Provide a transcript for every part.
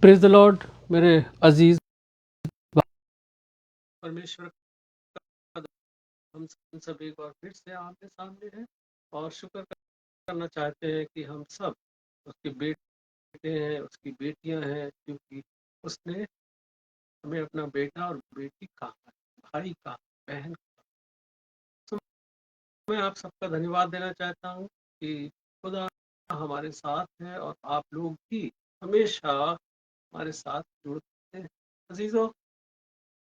Praise the Lord मेरे अजीज परमेश्वर का हम सब एक बार फिर से आपके सामने हैं और शुक्र करना चाहते हैं कि हम सब उसके बेटे हैं, उसकी बेटियां हैं, क्योंकि उसने हमें अपना बेटा और बेटी कहा, भाई का, बहन का। तो मैं आप सबका धन्यवाद देना चाहता हूँ कि खुदा हमारे साथ है और आप लोग भी हमेशा हमारे साथ जुड़ते हैं। अजीजों,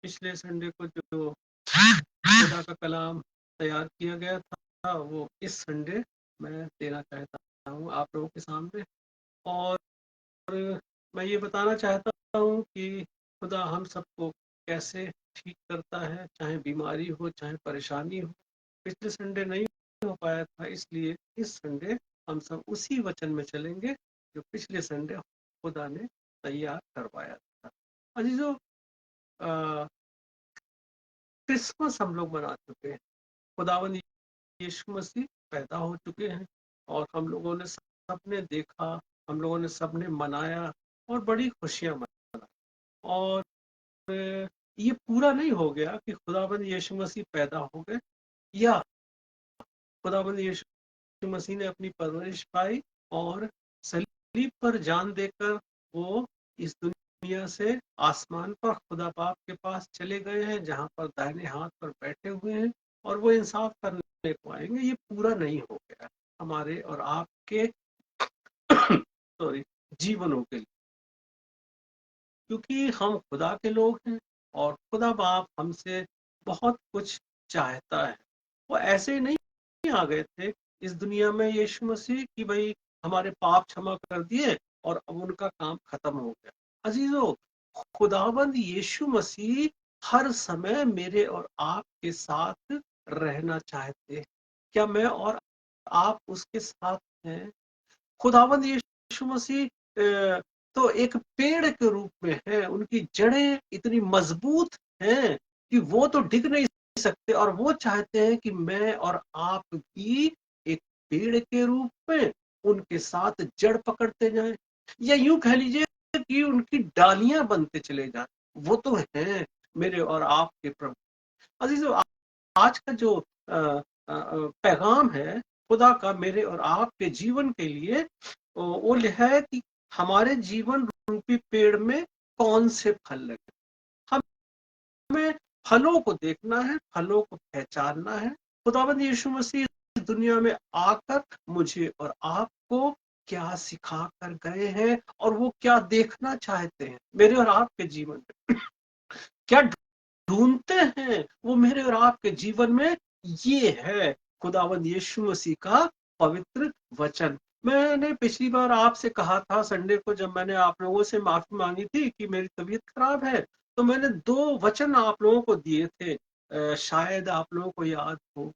पिछले संडे को जो खुदा का कलाम तैयार किया गया था वो इस संडे मैं देना चाहता हूँ आप लोगों के सामने। और मैं ये बताना चाहता हूँ कि खुदा हम सबको कैसे ठीक करता है, चाहे बीमारी हो चाहे परेशानी हो। पिछले संडे नहीं हो पाया था, इसलिए इस संडे हम सब उसी वचन में चलेंगे जो पिछले संडे खुदा ने तैयार करवाया था। अजीजों, क्रिसमस हम लोग मना चुके हैं, खुदावंद यीशु मसीह पैदा हो चुके हैं और हम लोगों ने सबने देखा, हम लोगों ने सबने मनाया और बड़ी खुशियां मनाई। और ये पूरा नहीं हो गया कि खुदावंद यीशु मसीह पैदा हो गए या खुदावंद यीशु मसीह ने अपनी परवरिश पाई और सलीब पर जान देकर वो इस दुनिया से आसमान पर खुदा बाप के पास चले गए हैं, जहां पर दाहिने हाथ पर बैठे हुए हैं और वो इंसाफ करने को आएंगे। ये पूरा नहीं हो गया हमारे और आपके सॉरी जीवनों के लिए, क्योंकि हम खुदा के लोग हैं और खुदा बाप हमसे बहुत कुछ चाहता है। वो ऐसे नहीं आ गए थे इस दुनिया में यीशु मसीह की भाई हमारे पाप क्षमा कर दिए और अब उनका काम खत्म हो गया। अजीजों, खुदावंद यीशु मसीह हर समय मेरे और आपके साथ रहना चाहते हैं। क्या मैं और आप उसके साथ हैं? खुदावंद यीशु मसीह तो एक पेड़ के रूप में है, उनकी जड़ें इतनी मजबूत हैं कि वो तो डिग नहीं सकते और वो चाहते हैं कि मैं और आप भी एक पेड़ के रूप में उनके साथ जड़ पकड़ते जाएं, या यूं कह लीजिए कि उनकी डालियां बनते चले जाएं। वो तो हैं मेरे और आपके प्रभु। अजीजों, आज का जो पैगाम है खुदा का मेरे और आपके जीवन के लिए, वो है कि हमारे जीवन रूपी पेड़ में कौन से फल लगे। हमें फलों को देखना है, फलों को पहचानना है। खुदावंद यीशु मसीह इस दुनिया में आकर मुझे और आपको क्या सिखा कर गए हैं और वो क्या देखना चाहते हैं मेरे और आपके जीवन में, क्या ढूंढते हैं वो मेरे और आपके जीवन में। ये है खुदावंद यीशु मसीह का पवित्र वचन। मैंने पिछली बार आपसे कहा था संडे को, जब मैंने आप लोगों से माफी मांगी थी कि मेरी तबीयत खराब है, तो मैंने 2 वचन आप लोगों को दिए थे, शायद आप लोगों को याद हो।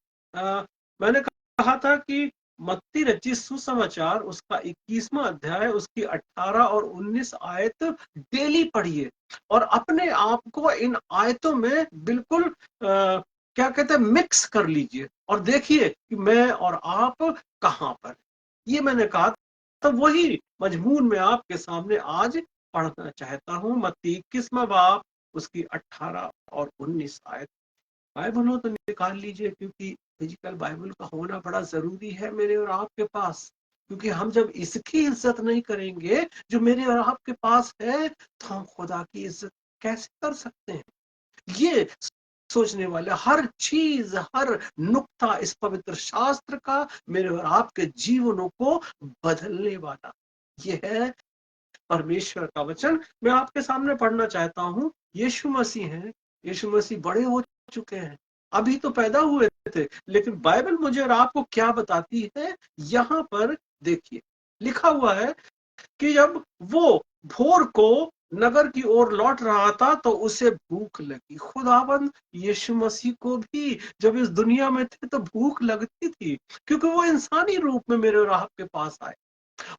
मैंने कहा था कि मत्ती रचित सुसमाचार उसका 21वां अध्याय उसकी 18 और 19 आयत डेली पढ़िए और अपने आप को इन आयतों में बिल्कुल क्या कहते हैं मिक्स कर लीजिए और देखिए कि मैं और आप कहां पर। ये मैंने कहा, तो वही मजमून में आपके सामने आज पढ़ना चाहता हूं। मत्ती 21वां बाब उसकी 18 और 19 आयत। बाइबल हो तो निकाल लीजिए, क्योंकि फिजिकल बाइबल का होना बड़ा जरूरी है मेरे और आपके पास, क्योंकि हम जब इसकी इज्जत नहीं करेंगे जो मेरे और आपके पास है, तो हम खुदा की इज्जत कैसे कर सकते हैं? ये सोचने वाले हर चीज, हर नुक्ता इस पवित्र शास्त्र का मेरे और आपके जीवनों को बदलने वाला ये है परमेश्वर का वचन। मैं आपके सामने पढ़ना चाहता हूं। यीशु मसीह हैं, यीशु मसीह बड़े हो चुके हैं, अभी तो पैदा हुए थे, लेकिन बाइबल मुझे और आपको क्या बताती है यहाँ पर देखिए। लिखा हुआ है कि जब वो भोर को नगर की ओर लौट रहा था तो उसे भूख लगी। खुदावंद यीशु मसीह को भी जब इस दुनिया में थे तो भूख लगती थी, क्योंकि वो इंसानी रूप में मेरे और आपके पास आए।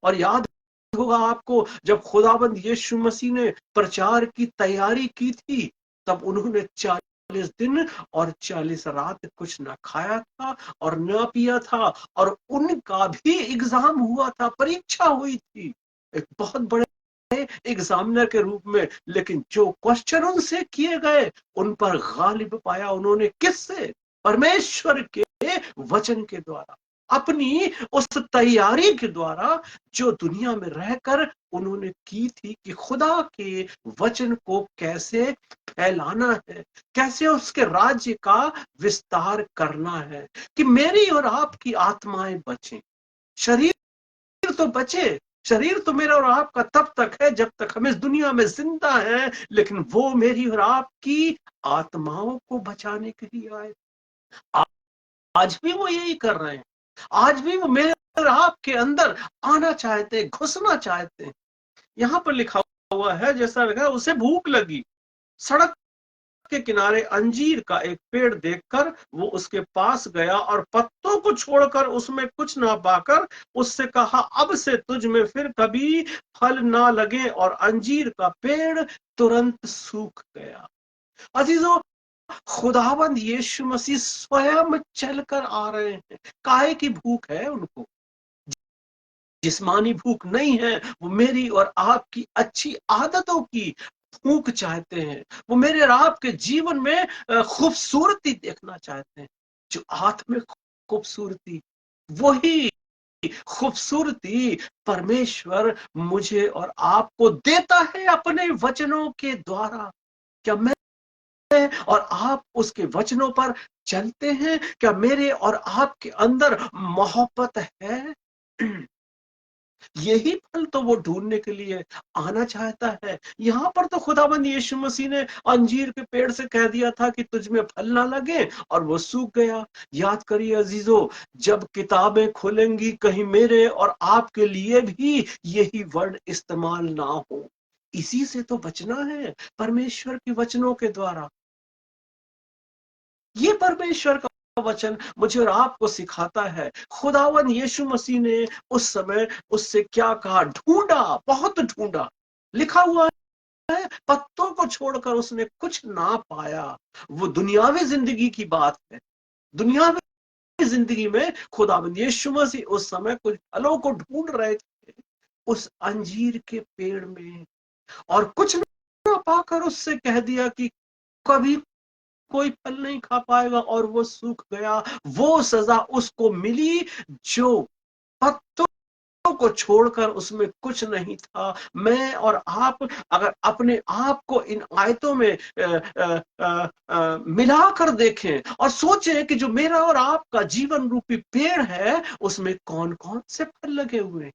और याद होगा आपको, जब खुदाबंद यीशु मसीह ने प्रचार की तैयारी की थी, तब उन्होंने 40 दिन और 40 रात कुछ ना खाया था और ना पिया था, और उनका भी एग्जाम हुआ था, परीक्षा हुई थी। एक बहुत बड़े एग्जामिनर के रूप में, लेकिन जो क्वेश्चन उनसे किए गए उन पर गालिब पाया उन्होंने। किससे? परमेश्वर के वचन के द्वारा, अपनी उस तैयारी के द्वारा जो दुनिया में रहकर उन्होंने की थी कि खुदा के वचन को कैसे फैलाना है, कैसे उसके राज्य का विस्तार करना है, कि मेरी और आपकी आत्माएं बचें। शरीर तो बचे, शरीर तो मेरा और आपका तब तक है जब तक हम इस दुनिया में जिंदा हैं, लेकिन वो मेरी और आपकी आत्माओं को बचाने के लिए आए। आज भी वो यही कर रहे हैं। आज भी वो मेरे और आपके अंदर आना चाहते, घुसना चाहते। यहां पर लिखा हुआ है, जैसा लगा उसे भूख लगी, सड़क के किनारे अंजीर का एक पेड़ देखकर वो उसके पास गया और पत्तों को छोड़कर उसमें कुछ ना पाकर उससे कहा, अब से तुझ में फिर कभी फल ना लगे। और अंजीर का पेड़ तुरंत सूख गया। अजीजों, खुदावंद यीशु मसीह स्वयं चलकर आ रहे हैं। काहे की भूख है उनको? जिस्मानी भूख नहीं है, वो मेरी और आपकी अच्छी आदतों की भूख चाहते हैं। वो मेरे और आपके जीवन में खूबसूरती देखना चाहते हैं। जो आत्मिक खूबसूरती, वही खूबसूरती परमेश्वर मुझे और आपको देता है अपने वचनों के द्वारा। क्या मैं और आप उसके वचनों पर चलते हैं? क्या मेरे और आपके अंदर मोहब्बत है? यही फल तो वो ढूंढने के लिए आना चाहता है। यहां पर तो खुदाबंद यीशु मसीह ने अंजीर के पेड़ से कह दिया था कि तुझ में फल ना लगे, और वो सूख गया। याद करिए अजीजों, जब किताबें खुलेंगी कहीं मेरे और आपके लिए भी यही वर्ड इस्तेमाल ना हो। इसी से तो बचना है, परमेश्वर के वचनों के द्वारा। ये परमेश्वर का वचन मुझे और आपको सिखाता है। खुदावन यीशु मसीह ने उस समय उससे क्या कहा? ढूंढा, बहुत ढूंढा। लिखा हुआ है, पत्तों को छोड़कर उसने कुछ ना पाया। वो दुनियावी जिंदगी की बात है। दुनियावी जिंदगी में खुदावन यीशु मसीह उस समय कुछ फलों को ढूंढ रहे थे उस अंजीर के पेड़ में, और कुछ ना पाकर उससे कह दिया कि कभी कोई फल नहीं खा पाएगा, और वो सूख गया। वो सजा उसको मिली जो पत्तों को छोड़कर उसमें कुछ नहीं था। मैं और आप अगर अपने आप को इन आयतों में मिलाकर देखें और सोचें कि जो मेरा और आपका जीवन रूपी पेड़ है उसमें कौन कौन से फल लगे हुए हैं।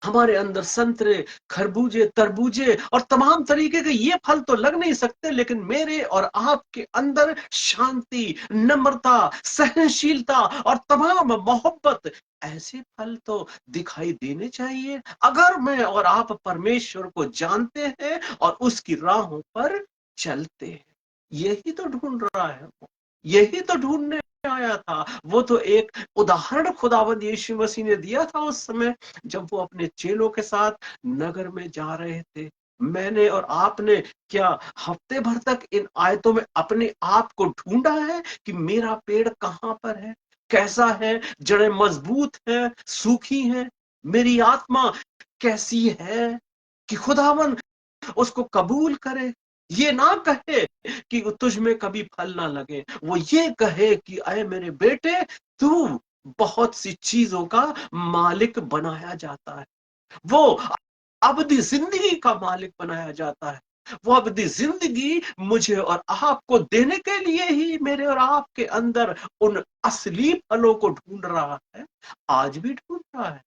हमारे अंदर संतरे, खरबूजे, तरबूजे और तमाम तरीके के ये फल तो लग नहीं सकते, लेकिन मेरे और आपके अंदर शांति, नम्रता, सहनशीलता और तमाम मोहब्बत, ऐसे फल तो दिखाई देने चाहिए अगर मैं और आप परमेश्वर को जानते हैं और उसकी राहों पर चलते हैं। यही तो ढूंढ रहा है वो, यही तो ढूंढने आया था। वो तो एक उदाहरण खुदावंद यीशु मसीह ने दिया था उस समय जब वो अपने चेलों के साथ नगर में जा रहे थे। मैंने और आपने क्या हफ्ते भर तक इन आयतों में अपने आप को ढूंढा है कि मेरा पेड़ कहां पर है, कैसा है? जड़ें मजबूत है, सूखी है? मेरी आत्मा कैसी है कि खुदावन उसको कबूल करे? ये ना कहे कि तुझ में कभी फल ना लगे, वो ये कहे कि अय मेरे बेटे, तू बहुत सी चीजों का मालिक बनाया जाता है। वो अबदी जिंदगी का मालिक बनाया जाता है। वो अबदी जिंदगी मुझे और आपको देने के लिए ही मेरे और आपके अंदर उन असली फलों को ढूंढ रहा है। आज भी ढूंढ रहा है।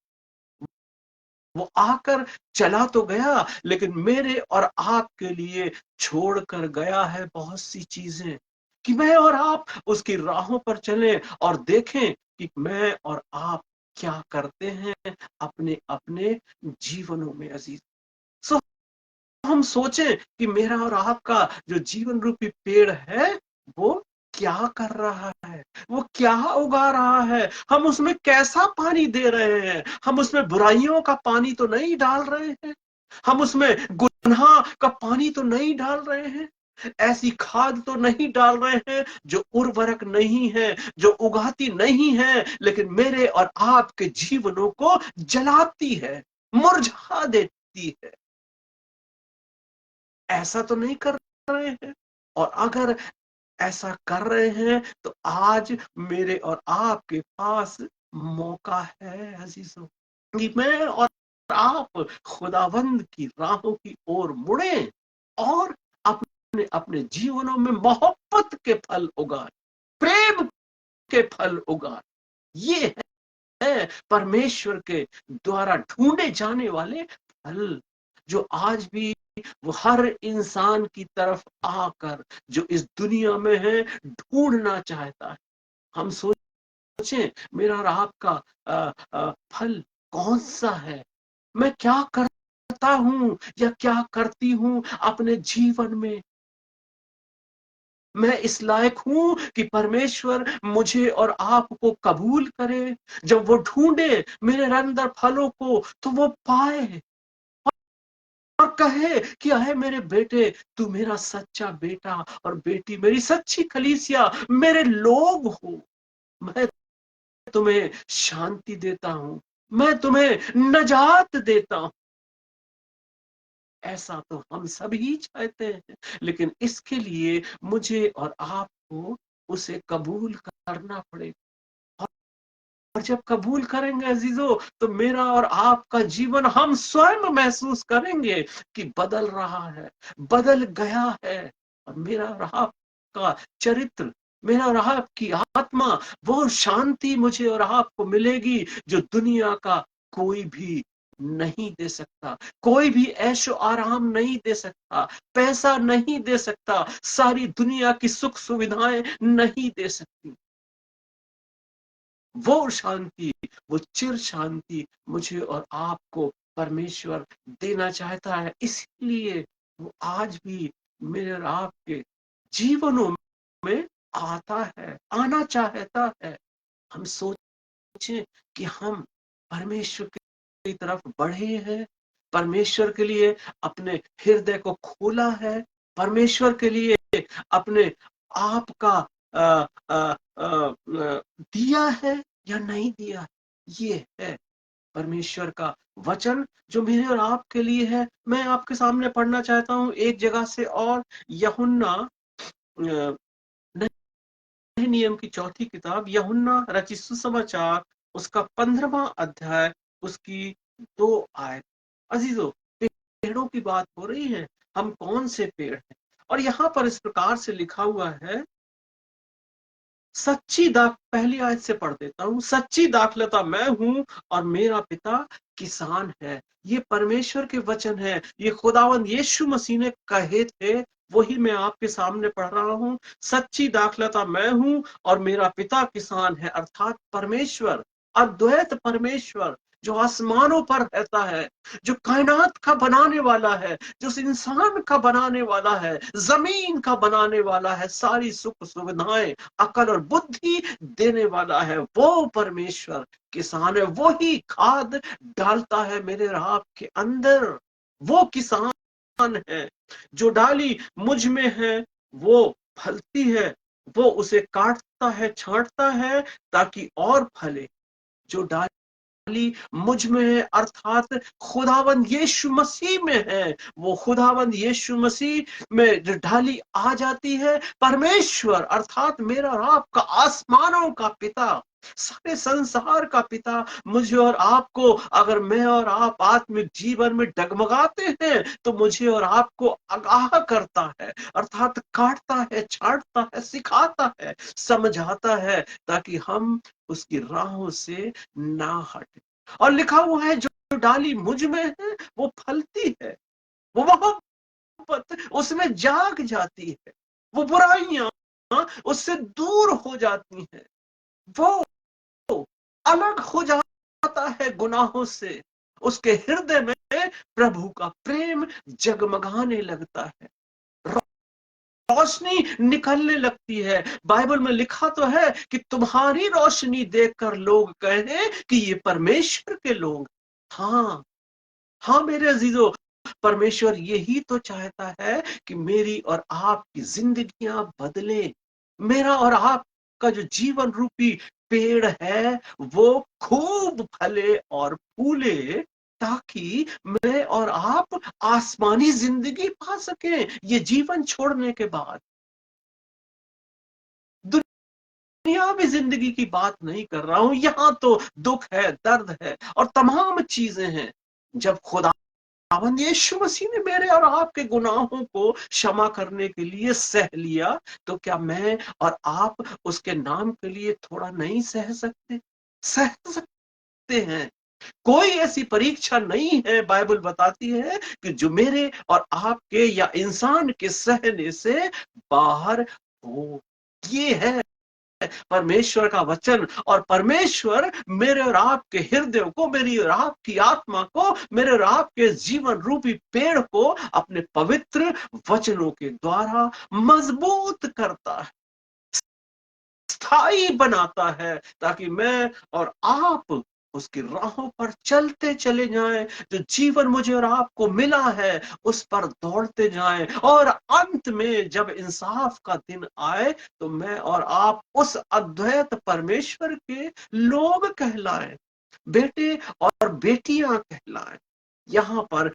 वो आकर चला तो गया, लेकिन मेरे और आपके लिए छोड़ कर गया है बहुत सी चीजें, कि मैं और आप उसकी राहों पर चलें और देखें कि मैं और आप क्या करते हैं अपने अपने जीवनों में अजीज। सो हम सोचें कि मेरा और आपका जो जीवन रूपी पेड़ है वो क्या कर रहा है, वो क्या उगा रहा है, हम उसमें कैसा पानी दे रहे हैं। हम उसमें बुराइयों का पानी तो नहीं डाल रहे हैं, हम उसमें गुनाह का पानी तो नहीं डाल रहे हैं, ऐसी खाद तो नहीं डाल रहे हैं जो उर्वरक नहीं है, जो उगाती नहीं है, लेकिन मेरे और आपके जीवनों को जलाती है, मुरझा देती सकती है। ऐसा तो नहीं कर रहे हैं, और अगर ऐसा कर रहे हैं तो आज मेरे और आपके पास मौका है अजीजों, कि मैं और आप खुदावंद की राहों की ओर मुड़े और अपने अपने जीवनों में मोहब्बत के फल उगाए, प्रेम के फल उगाए। ये है परमेश्वर के द्वारा ढूंढे जाने वाले फल, जो आज भी वो हर इंसान की तरफ आकर जो इस दुनिया में है ढूंढना चाहता है। हम सोचें मेरा और आपका फल कौन सा है, मैं क्या करता हूं या क्या करती हूं अपने जीवन में, मैं इस लायक हूं कि परमेश्वर मुझे और आपको कबूल करे, जब वो ढूंढे मेरे अंदर फलों को तो वो पाए और कहे कि अहे मेरे बेटे, तू मेरा सच्चा बेटा और बेटी, मेरी सच्ची कलीसिया, मेरे लोग हो। मैं तुम्हें शांति देता हूं, मैं तुम्हें नजात देता हूं। ऐसा तो हम सभी चाहते हैं, लेकिन इसके लिए मुझे और आपको उसे कबूल करना पड़ेगा। और जब कबूल करेंगे अजीजों, तो मेरा और आपका जीवन हम स्वयं महसूस करेंगे कि बदल रहा है, बदल गया है। और मेरा और आपका चरित्र, मेरा और आपकी आत्मा, वो शांति मुझे और आपको मिलेगी जो दुनिया का कोई भी नहीं दे सकता। कोई भी ऐशो आराम नहीं दे सकता, पैसा नहीं दे सकता, सारी दुनिया की सुख सुविधाएं नहीं दे सकती। वो शांति, वो चिर शांति मुझे और आपको परमेश्वर देना चाहता है। इसलिए वो आज भी मेरे और आपके जीवनों में आता है, आना चाहता है। हम सोचें कि हम परमेश्वर की तरफ बढ़े हैं, परमेश्वर के लिए अपने हृदय को खोला है, परमेश्वर के लिए अपने आप का अ, अ, अ, दिया है या नहीं दिया। ये है परमेश्वर का वचन जो मेरे और आपके लिए है। मैं आपके सामने पढ़ना चाहता हूं एक जगह से, और यूहन्ना नए नियम की चौथी किताब, यूहन्ना रचित सुसमाचार, उसका 15वां अध्याय, उसकी 2 आयत। अजीजों, पेड़ों की बात हो रही है, हम कौन से पेड़ हैं, और यहां पर इस प्रकार से लिखा हुआ है, सच्ची दाख पहली आयत से पढ़ देता हूं। सच्ची दाखलता मैं हूं और मेरा पिता किसान है। ये परमेश्वर के वचन है, ये खुदावंद यीशु मसीह ने कहे थे, वही मैं आपके सामने पढ़ रहा हूं। सच्ची दाखलता मैं हूं और मेरा पिता किसान है, अर्थात परमेश्वर, अद्वैत परमेश्वर जो आसमानों पर रहता है, जो कायनात का बनाने वाला है, जो उस इंसान का बनाने वाला है, जमीन का बनाने वाला है, सारी सुख सुविधाएं, अकल और बुद्धि देने वाला है, वो परमेश्वर किसान है। वो ही खाद डालता है मेरे और आपके अंदर। वो किसान है। जो डाली मुझ में है वो फलती है, वो उसे काटता है, छांटता है ताकि और फले। जो डाली मुझ में है, अर्थात खुदावंद यीशु मसीह में है, वो खुदावंद यीशु मसीह में जो ढाली आ जाती है, परमेश्वर अर्थात मेरा और आपका आसमानों का पिता, सारे संसार का पिता, मुझे और आपको, अगर मैं और आप आत्मिक जीवन में डगमगाते हैं, तो मुझे और आपको आगाह करता है, अर्थात काटता है, छांटता है, सिखाता है, समझाता है, ताकि हम उसकी राहों से ना हटे। और लिखा हुआ है, जो डाली मुझ में है वो फलती है, वो मोहब्बत उसमें जाग जाती है, वो बुराइयां उससे दूर हो जाती हैं, वो अलग हो जाता है गुनाहों से, उसके हृदय में प्रभु का प्रेम जगमगाने लगता है, रोशनी निकलने लगती है। बाइबल में लिखा तो है कि तुम्हारी रोशनी देखकर लोग कहें कि ये परमेश्वर के लोग। हाँ, हाँ मेरे अजीजों, परमेश्वर यही तो चाहता है कि मेरी और आपकी जिंदगियां बदले, मेरा और आपका जो जीवन रूपी पेड़ है वो खूब फले और फूले, ताकि मैं और आप आसमानी जिंदगी पा सकें, ये जीवन छोड़ने के बाद। दुनियावी जिंदगी की बात नहीं कर रहा हूं, यहां तो दुख है, दर्द है और तमाम चीजें हैं। जब खुदावंद यीशु मसीह ने मेरे और आपके गुनाहों को क्षमा करने के लिए सह लिया, तो क्या मैं और आप उसके नाम के लिए थोड़ा नहीं सह सकते? सह सकते हैं। कोई ऐसी परीक्षा नहीं है, बाइबल बताती है, कि जो मेरे और आपके या इंसान के सहने से बाहर हो। ये है परमेश्वर का वचन, और परमेश्वर मेरे और आपके हृदय को, मेरी और आपकी आत्मा को, मेरे और आपके जीवन रूपी पेड़ को अपने पवित्र वचनों के द्वारा मजबूत करता है, स्थायी बनाता है, ताकि मैं और आप उसकी राहों पर चलते चले जाएं। जो जीवन मुझे और आपको मिला है उस पर दौड़ते जाएं, और अंत में जब इंसाफ का दिन आए तो मैं और आप उस अद्वैत परमेश्वर के लोग कहलाएं, बेटे और बेटियां कहलाएं। यहाँ पर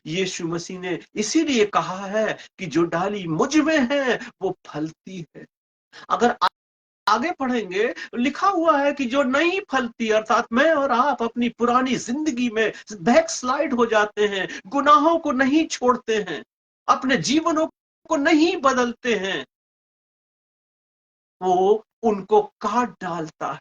यीशु मसीह ने इसीलिए कहा है कि जो डाली मुझ में है वो फलती है। अगर आगे पढ़ेंगे, लिखा हुआ है कि जो नहीं फलती, अर्थात मैं और आप अपनी पुरानी जिंदगी में बैक स्लाइड हो जाते हैं, गुनाहों को नहीं छोड़ते हैं, अपने जीवनों को नहीं बदलते हैं, वो उनको काट डालता है।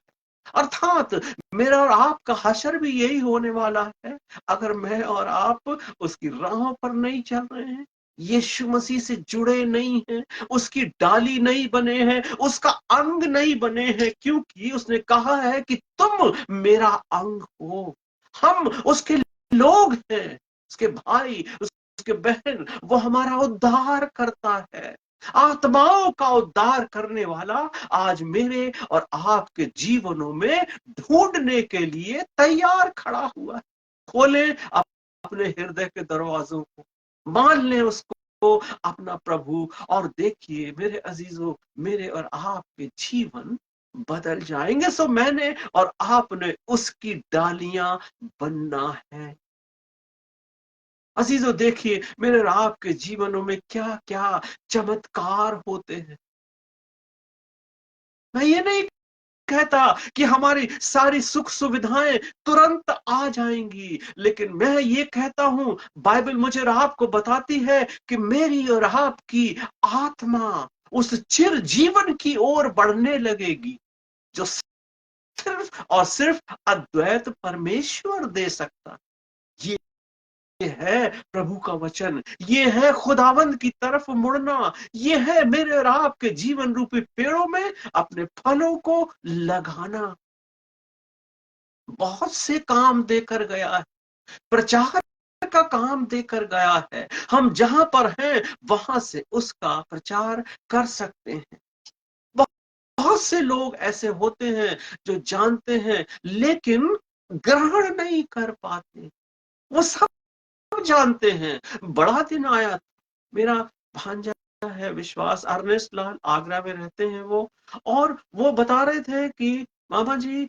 अर्थात मेरा और आपका हशर भी यही होने वाला है, अगर मैं और आप उसकी राहों पर नहीं चल रहे हैं, यीशु मसीह से जुड़े नहीं हैं, उसकी डाली नहीं बने हैं, उसका अंग नहीं बने हैं, क्योंकि उसने कहा है कि तुम मेरा अंग हो। हम उसके लोग हैं, उसके भाई, उसके बहन, वो हमारा उद्धार करता है। आत्माओं का उद्धार करने वाला आज मेरे और आपके जीवनों में ढूंढने के लिए तैयार खड़ा हुआ है। खोलें अपने हृदय के दरवाजों को, मान लें उसको अपना प्रभु, और देखिए मेरे अजीजों, मेरे और आपके जीवन बदल जाएंगे। सो मैंने और आपने उसकी डालियां बनना है। अजीजों देखिए मेरे और आपके जीवनों में क्या क्या चमत्कार होते हैं। मैं ये नहीं कहता कि हमारी सारी सुख सुविधाएं तुरंत आ जाएंगी, लेकिन मैं ये कहता हूं, बाइबल मुझे और आपको बताती है कि मेरी और आपकी आत्मा उस चिर जीवन की ओर बढ़ने लगेगी, जो सिर्फ और सिर्फ अद्वैत परमेश्वर दे सकता। ये है प्रभु का वचन, ये है खुदावंद की तरफ मुड़ना, ये है मेरे और आपके जीवन रूपी पेड़ों में अपने फलों को लगाना। बहुत से काम देकर गया है, प्रचार का काम देकर गया है। हम जहां पर हैं वहां से उसका प्रचार कर सकते हैं। बहुत से लोग ऐसे होते हैं जो जानते हैं लेकिन ग्रहण नहीं कर पाते। वो सब जानते हैं। बड़ा दिन आया, मेरा भांजा है विश्वास अर्नेस्ट लाल, आगरा में रहते हैं वो, और वो बता रहे थे कि मामा जी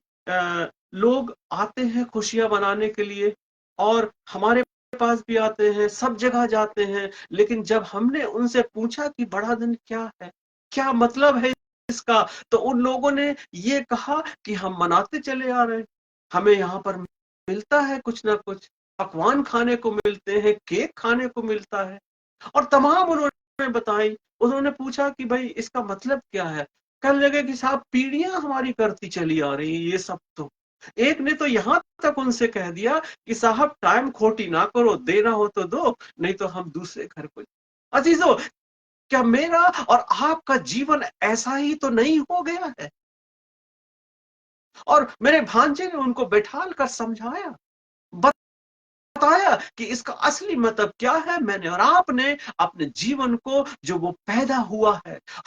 लोग आते हैं खुशियां मनाने के लिए, और हमारे पास भी आते हैं, सब जगह जाते हैं, लेकिन जब हमने उनसे पूछा कि बड़ा दिन क्या है, क्या मतलब है इसका, तो उन लोगों ने ये कहा कि हम मनाते चले आ रहे हैं, हमें यहाँ पर मिलता है कुछ ना कुछ, पकवान खाने को मिलते हैं, केक खाने को मिलता है, और तमाम उन्होंने बताई। उन्होंने पूछा कि भाई इसका मतलब क्या है, कहने लगे कि साहब पीढ़ियां हमारी करती चली आ रही है ये सब। तो एक ने तो यहां तक उनसे कह दिया कि साहब टाइम खोटी ना करो, देना हो तो दो, नहीं तो हम दूसरे घर को। अजीजों, क्या मेरा और आपका जीवन ऐसा ही तो नहीं हो गया है? और मेरे भांजे ने उनको बैठाल कर समझाया, बताया कि इसका असली मतलब क्या है। मैंने और आपने अपने जीवन को जो वो पैदा हुआ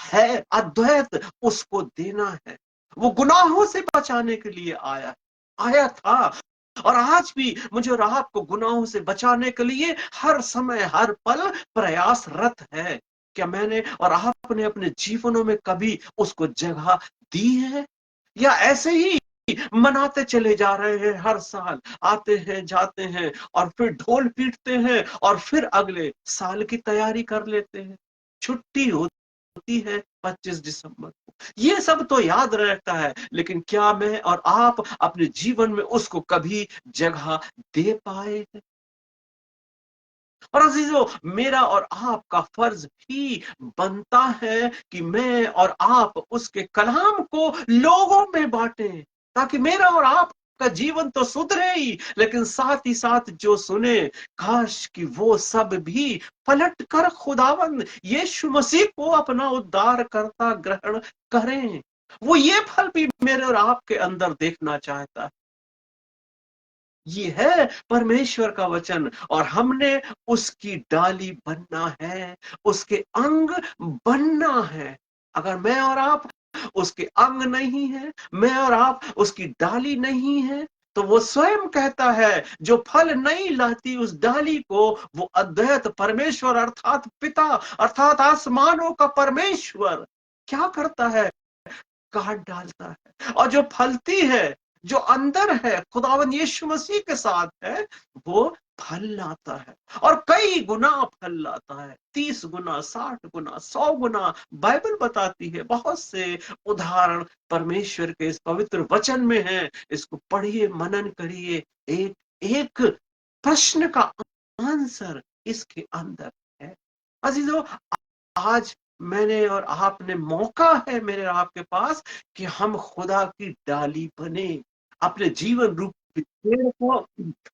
है अद्वैत, उसको देना है। वो गुनाहों से बचाने के लिए आया था, और आज भी मुझे और आपको गुनाहों से बचाने के लिए हर समय हर पल प्रयासरत है। क्या मैंने और आपने अपने जीवनों में कभी उसको जगह दी है, या ऐसे ही मनाते चले जा रहे हैं, हर साल आते हैं जाते हैं और फिर ढोल पीटते हैं और फिर अगले साल की तैयारी कर लेते हैं। छुट्टी होती है 25 दिसंबर को, ये सब तो याद रहता है, लेकिन क्या मैं और आप अपने जीवन में उसको कभी जगह दे पाए हैं? और अजीजों, मेरा और आपका फर्ज भी बनता है कि मैं और आप उसके कलाम को लोगों में बांटें, ताकि मेरा और आपका जीवन तो सुधरे ही, लेकिन साथ ही साथ जो सुने, काश कि वो सब भी पलट कर खुदावंद यीशु मसीह को अपना उद्धार करता ग्रहण करें। वो ये फल भी मेरे और आपके अंदर देखना चाहता है। ये है परमेश्वर का वचन, और हमने उसकी डाली बनना है, उसके अंग बनना है। अगर मैं और आप उसके अंग नहीं है, मैं और आप उसकी डाली नहीं है, तो वो स्वयं कहता है जो फल नहीं लाती उस डाली को वो अद्वैत परमेश्वर अर्थात पिता, अर्थात आसमानों का परमेश्वर क्या करता है? काट डालता है। और जो फलती है, जो अंदर है, खुदावन यीशु मसीह के साथ है, वो फल लाता है, और कई गुना फल लाता है। 30 गुना, 60 गुना, 100 गुना बाइबल बताती है। बहुत से उदाहरण परमेश्वर के इस पवित्र वचन में है। इसको पढ़िए, मनन करिए। एक एक प्रश्न का आंसर इसके अंदर है। अजीजों, आज मैंने और आपने मौका है, मेरे और आपके पास, कि हम खुदा की डाली बने, अपने जीवन रूपी पेड़ को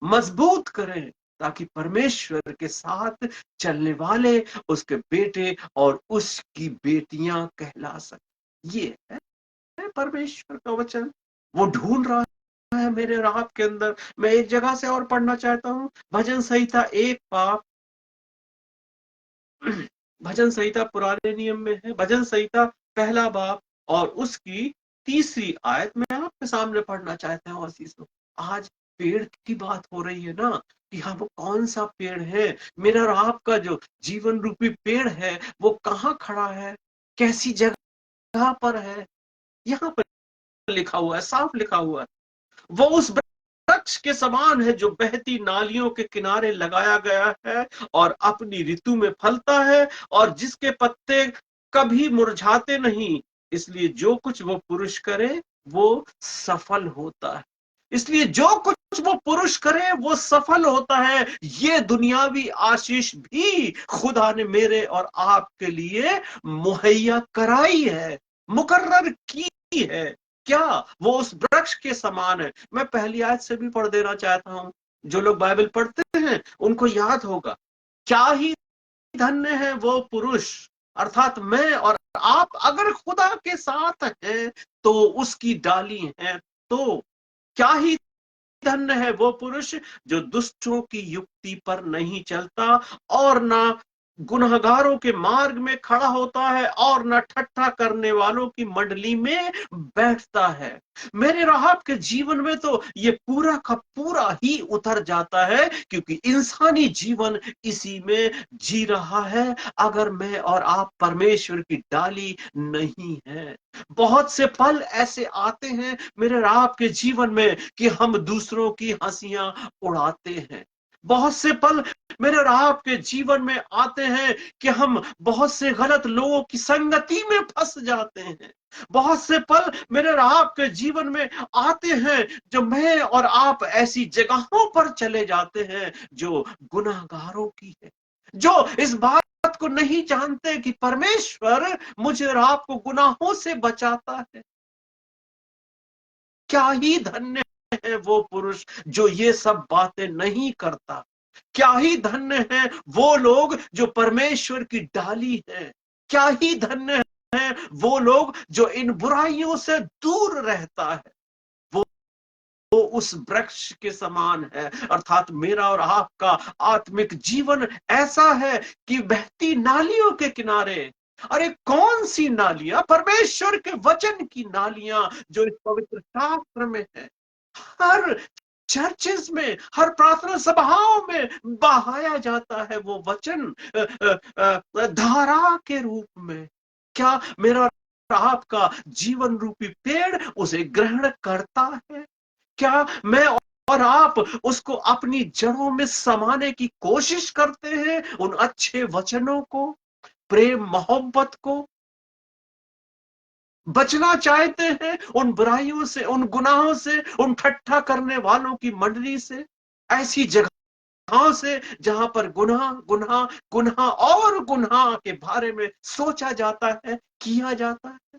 मजबूत करें, ताकि परमेश्वर के साथ चलने वाले उसके बेटे और उसकी बेटियां कहला सके। ये है परमेश्वर का वचन। वो ढूंढ रहा है मेरे और आपके अंदर। मैं एक जगह से और पढ़ना चाहता हूँ, भजन संहिता 1 पाप भजन संहिता पुराने नियम में है, भजन संहिता पहला बाब और उसकी 3री आयत में आपके सामने पढ़ना चाहते हैं। और आज पेड़ की बात हो रही है ना, कि हम कौन सा पेड़ है? मेरा और आपका जो जीवन रूपी पेड़ है, वो कहाँ खड़ा है, कैसी जगह पर है? यहाँ पर लिखा हुआ है, साफ लिखा हुआ है, वो उस वृक्ष के समान है जो बहती नालियों के किनारे लगाया गया है और अपनी ऋतु में फलता है, और जिसके पत्ते कभी मुरझाते नहीं। इसलिए जो कुछ वो पुरुष करे वो सफल होता है। इसलिए जो कुछ वो पुरुष करे वो सफल होता है। ये दुनियावी आशीष भी खुदा ने मेरे और आपके लिए मुहैया कराई है, मुकर्रर की है। क्या वो उस वृक्ष के समान है? मैं पहली आयत से भी पढ़ देना चाहता हूं। जो लोग बाइबल पढ़ते हैं उनको याद होगा, क्या ही धन्य है वो पुरुष, अर्थात मैं और आप अगर खुदा के साथ हैं तो उसकी डाली हैं, तो क्या ही धन्य है वो पुरुष जो दुष्टों की युक्ति पर नहीं चलता और ना गुनहगारों के मार्ग में खड़ा होता है और न ठट्ठा करने वालों की मंडली में बैठता है। मेरे राहब के जीवन में तो ये पूरा का पूरा ही उतर जाता है, क्योंकि इंसानी जीवन इसी में जी रहा है, अगर मैं और आप परमेश्वर की डाली नहीं है। बहुत से पल ऐसे आते हैं मेरे राहब के जीवन में कि हम दूसरों की हंसियां उड़ाते हैं। बहुत से पल मेरे और आपके जीवन में आते हैं कि हम बहुत से गलत लोगों की संगति में फंस जाते हैं। बहुत से पल मेरे और आपके जीवन में आते हैं जो मैं और आप ऐसी जगहों पर चले जाते हैं जो गुनाहगारों की है, जो इस बात को नहीं जानते कि परमेश्वर मुझे और आपको गुनाहों से बचाता है। क्या ही धन्य है वो पुरुष जो ये सब बातें नहीं करता। क्या ही धन्य है वो लोग जो परमेश्वर की डाली है। क्या ही धन्य है वो लोग जो इन बुराइयों से दूर रहता है। वो उस वृक्ष के समान है, अर्थात मेरा और आपका आत्मिक जीवन ऐसा है कि बहती नालियों के किनारे, अरे कौन सी नालियां? परमेश्वर के वचन की नालियां जो इस पवित्र शास्त्र में है। हर चर्चेस में, हर प्रार्थना सभाओं में बहाया जाता है वो वचन धारा के रूप में। क्या मेरा आपका जीवन रूपी पेड़ उसे ग्रहण करता है? क्या मैं और आप उसको अपनी जड़ों में समाने की कोशिश करते हैं, उन अच्छे वचनों को, प्रेम मोहब्बत को? बचना चाहते हैं उन बुराइयों से, उन गुनाहों से, उन ठट्ठा करने वालों की मंडली से, ऐसी जगहों से जहां पर गुनाह गुनाह गुनाह और गुनाह के बारे में सोचा जाता है, किया जाता है।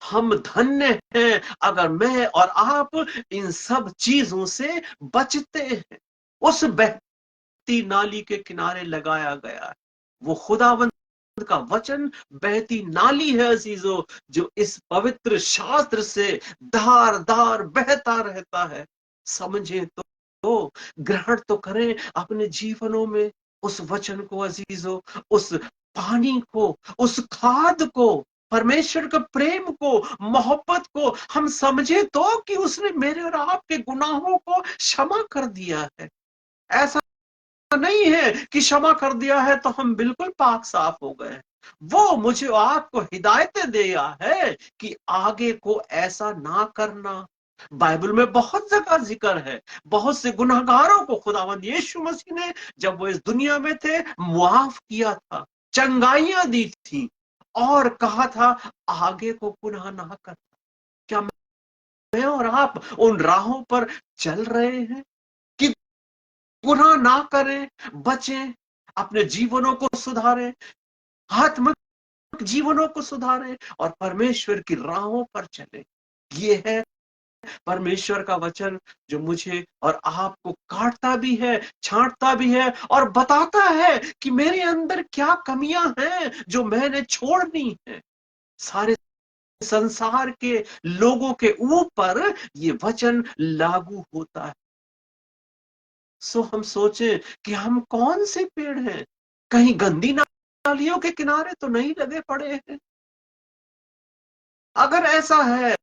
हम धन्य हैं अगर मैं और आप इन सब चीजों से बचते हैं। उस बहती नाली के किनारे लगाया गया है। वो खुदावंद का वचन बहती नाली है अजीजों, जो इस पवित्र शास्त्र से धार धार बहता रहता है। समझे तो ग्रहण तो करें अपने जीवनों में उस वचन को अजीजों, उस पानी को, उस खाद को, परमेश्वर के प्रेम को, मोहब्बत को। हम समझे तो कि उसने मेरे और आपके गुनाहों को क्षमा कर दिया है। ऐसा नहीं है कि क्षमा कर दिया है तो हम बिल्कुल पाक साफ हो गए। वो मुझे आपको हिदायतें दिया है कि आगे को ऐसा ना करना। बाइबल में बहुत जगह जिक्र है, बहुत से गुनाहगारों को खुदावंद यीशु मसीह ने जब वो इस दुनिया में थे मुआफ किया था, चंगाइयां दी थी और कहा था आगे को गुनाह ना कर। क्या मैं और आप उन राहों पर चल रहे हैं कि गुनाह ना करें, बचें, अपने जीवनों को सुधारें, आत्मिक जीवनों को सुधारें और परमेश्वर की राहों पर चलें? ये है परमेश्वर का वचन जो मुझे और आपको काटता भी है, छांटता भी है और बताता है कि मेरे अंदर क्या कमियां हैं जो मैंने छोड़नी है। सारे संसार के लोगों के ऊपर ये वचन लागू होता है। सो हम सोचें कि हम कौन से पेड़ हैं? कहीं गंदी नालियों के किनारे तो नहीं लगे पड़े हैं? अगर ऐसा है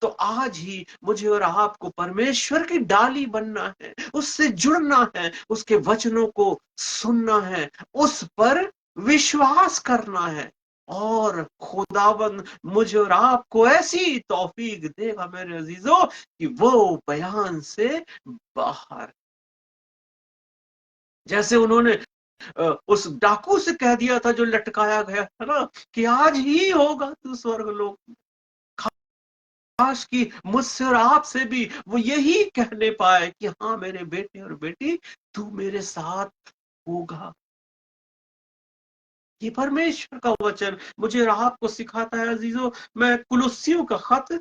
तो आज ही मुझे और आपको परमेश्वर की डाली बनना है, उससे जुड़ना है, उसके वचनों को सुनना है, उस पर विश्वास करना है और खुदावंद मुझे और आपको ऐसी तौफीक देगा मेरे अजीजों कि वो बयान से बाहर, जैसे उन्होंने उस डाकू से कह दिया था जो लटकाया गया था ना कि आज ही होगा तू स्वर्ग लोक। काश कि मुझसे और आपसे भी वो यही कहने पाए कि हाँ मेरे बेटे और बेटी तू मेरे साथ होगा। ये परमेश्वर का वचन मुझे और आपको सिखाता है अजीजों। मैं कुलुस्सियों का खत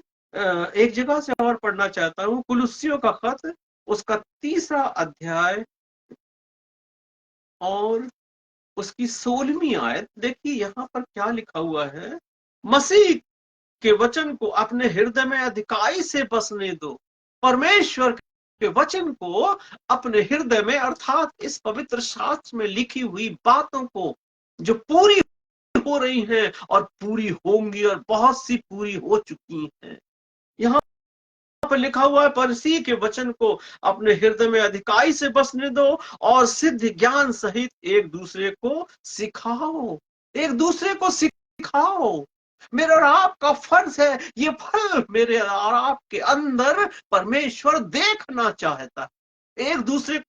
एक जगह से और पढ़ना चाहता हूँ। कुलुस्सियों का खत, उसका 3रा अध्याय और उसकी 16वीं आयत। देखिए यहाँ पर क्या लिखा हुआ है। मसीह के वचन को अपने हृदय में अधिकाई से बसने दो। परमेश्वर के वचन को अपने हृदय में, अर्थात इस पवित्र शास्त्र में लिखी हुई बातों को जो पूरी हो रही हैं और पूरी होंगी और बहुत सी पूरी हो चुकी हैं। यहाँ पर लिखा हुआ है मसीह के वचन को अपने हृदय में अधिकाई से बसने दो और सिद्ध ज्ञान सहित एक दूसरे को सिखाओ। एक दूसरे को सिखाओ। मेरा और आपका फर्ज है, ये फल मेरे और आपके अंदर परमेश्वर देखना चाहता है। एक दूसरे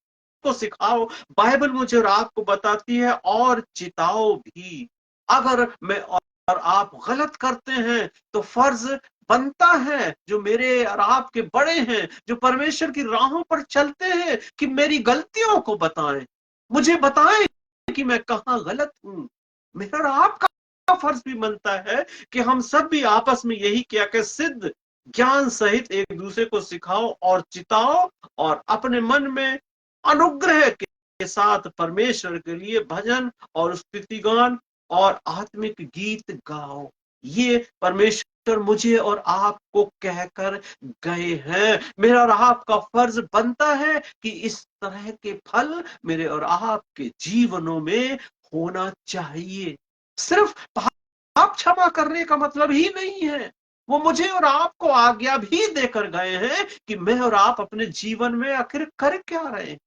को सिखाओ। बाइबल मुझे और आपको बताती है और चिताओ भी। अगर मैं और आप गलत करते हैं तो फर्ज बनता है जो मेरे और आपके बड़े हैं, जो परमेश्वर की राहों पर चलते हैं, कि मेरी गलतियों को बताएं, मुझे बताएं कि मैं कहां गलत हूं। मेरा और आपका फर्ज भी बनता है कि हम सब भी आपस में यही क्या कि सिद्ध ज्ञान सहित एक दूसरे को सिखाओ और चिताओ और अपने मन में अनुग्रह के साथ परमेश्वर के लिए भजन और स्तुतिगान और आत्मिक गीत गाओ। ये परमेश्वर मुझे और आपको कहकर गए हैं। मेरा और आपका फर्ज बनता है कि इस तरह के फल मेरे और आपके जीवनों में होना चाहिए। सिर्फ पाप क्षमा करने का मतलब ही नहीं है, वो मुझे और आपको आज्ञा भी देकर गए हैं कि मैं और आप अपने जीवन में आखिर कर क्या रहे हैं,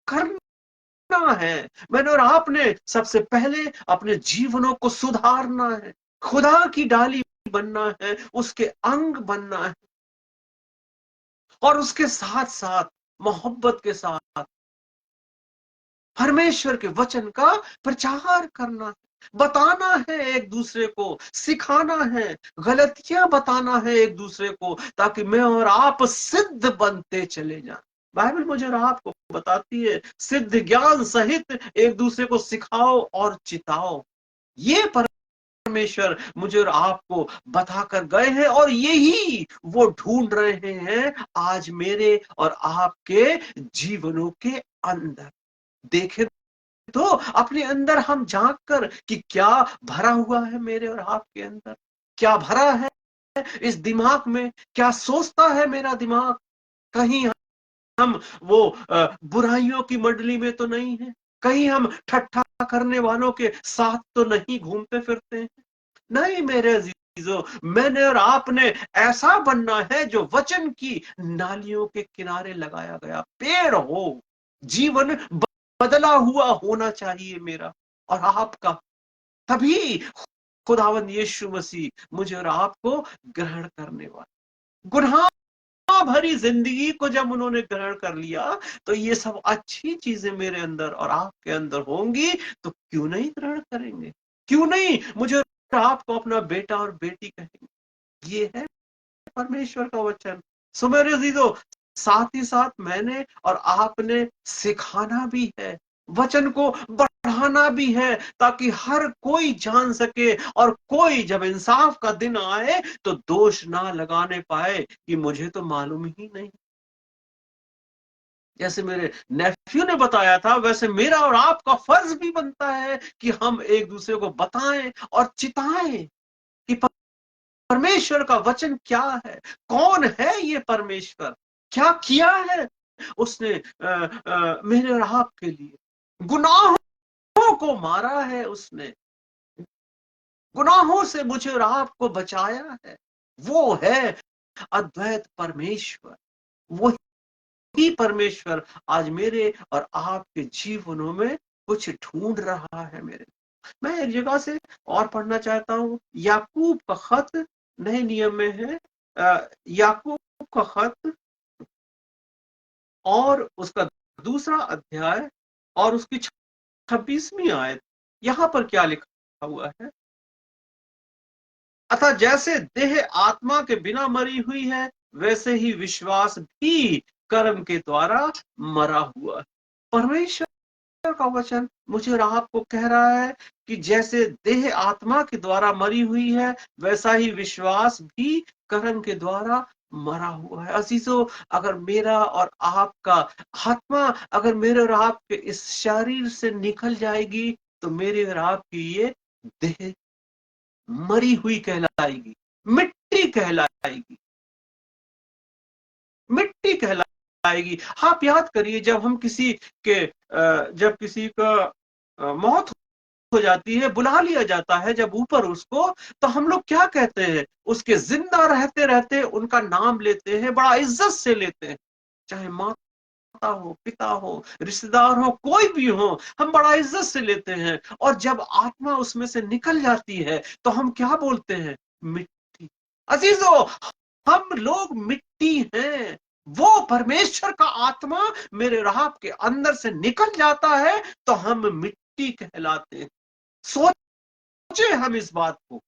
करना बचना है, मैंने और आपने सबसे पहले अपने जीवनों को सुधारना है, खुदा की डाली बनना है, उसके अंग बनना है, और उसके साथ साथ मोहब्बत के साथ परमेश्वर के वचन का प्रचार करना है, बताना है एक दूसरे को, सिखाना है, गलतियां बताना है एक दूसरे को, ताकि मैं और आप सिद्ध बनते चले जाएं। बाइबल मुझे और आपको बताती है, सिद्ध ज्ञान सहित एक दूसरे को सिखाओ और चिताओ। ये परमेश्वर मुझे और आपको बताकर गए हैं, और यही वो ढूंढ रहे हैं आज मेरे और आपके जीवनों के अंदर। देखें तो अपने अंदर हम झांक कर कि क्या भरा हुआ है मेरे और आपके अंदर, क्या भरा है इस दिमाग में, क्या सोचता है मेरा दिमाग। कहीं हम वो बुराइयों की मंडली में तो नहीं है, कहीं हम ठट्ठा करने वालों के साथ तो नहीं घूमते फिरते हैं। नहीं मेरे अजीजों, मैंने और आपने ऐसा बनना है जो वचन की नालियों के किनारे लगाया गया पेड़ हो। जीवन बदला हुआ होना चाहिए मेरा और आपका, तभी खुदावंद यीशु मसीह मुझे और आपको ग्रहण करने वाला। गुनाह भरी जिंदगी को जब उन्होंने ग्रहण कर लिया, तो ये सब अच्छी चीजें मेरे अंदर और आपके अंदर होंगी, तो क्यों नहीं ग्रहण करेंगे, क्यों नहीं मुझे और आपको अपना बेटा और बेटी कहेंगे। ये है परमेश्वर का वचन। सो मेरे अजीजों, साथ ही साथ मैंने और आपने सिखाना भी है, वचन को बढ़ाना भी है, ताकि हर कोई जान सके, और कोई जब इंसाफ का दिन आए तो दोष ना लगाने पाए कि मुझे तो मालूम ही नहीं। जैसे मेरे नेफ्यू ने बताया था, वैसे मेरा और आपका फर्ज भी बनता है कि हम एक दूसरे को बताएं और चिताएं कि परमेश्वर का वचन क्या है, कौन है ये परमेश्वर, क्या किया है उसने मेरे और आपके लिए। गुनाहों को मारा है उसने, गुनाहों से मुझे और आपको बचाया है। वो है अद्वैत परमेश्वर। वही परमेश्वर आज मेरे और आपके जीवनों में कुछ ढूंढ रहा है। मेरे मैं एक जगह से और पढ़ना चाहता हूँ, याकूब का खत नए नियम में है, याकूब का खत और उसका दूसरा अध्याय और उसकी 26वीं आयत। यहां पर क्या लिखा हुआ है, अतः जैसे देह आत्मा के बिना मरी हुई है, वैसे ही विश्वास भी कर्म के द्वारा मरा हुआ है। परमेश्वर का वचन मुझे और आपको कह रहा है कि जैसे देह आत्मा के द्वारा मरी हुई है, वैसा ही विश्वास भी कर्म के द्वारा मरा हुआ है। अजीजों, अगर मेरा और आपका आत्मा अगर मेरे और आपके इस शरीर से निकल जाएगी, तो मेरे और आपकी ये देह मरी हुई कहलाएगी, मिट्टी कहलाएगी, मिट्टी कहलाएगी। आप याद करिए, जब हम किसी के जब किसी का मौत हो जाती है, बुला लिया जाता है जब ऊपर उसको, तो हम लोग क्या कहते हैं, उसके जिंदा रहते रहते उनका नाम लेते हैं, बड़ा इज्जत से लेते हैं। चाहे माता हो, पिता हो, रिश्तेदार हो, कोई भी हो, हम बड़ा इज्जत से लेते हैं। और जब आत्मा उसमें से निकल जाती है, तो हम क्या बोलते हैं, मिट्टी। अजीजों, हम लोग मिट्टी हैं। वो परमेश्वर का आत्मा मेरे और आपके अंदर से निकल जाता है, तो हम मिट्टी कहलाते हैं। सोचे हम इस बात को,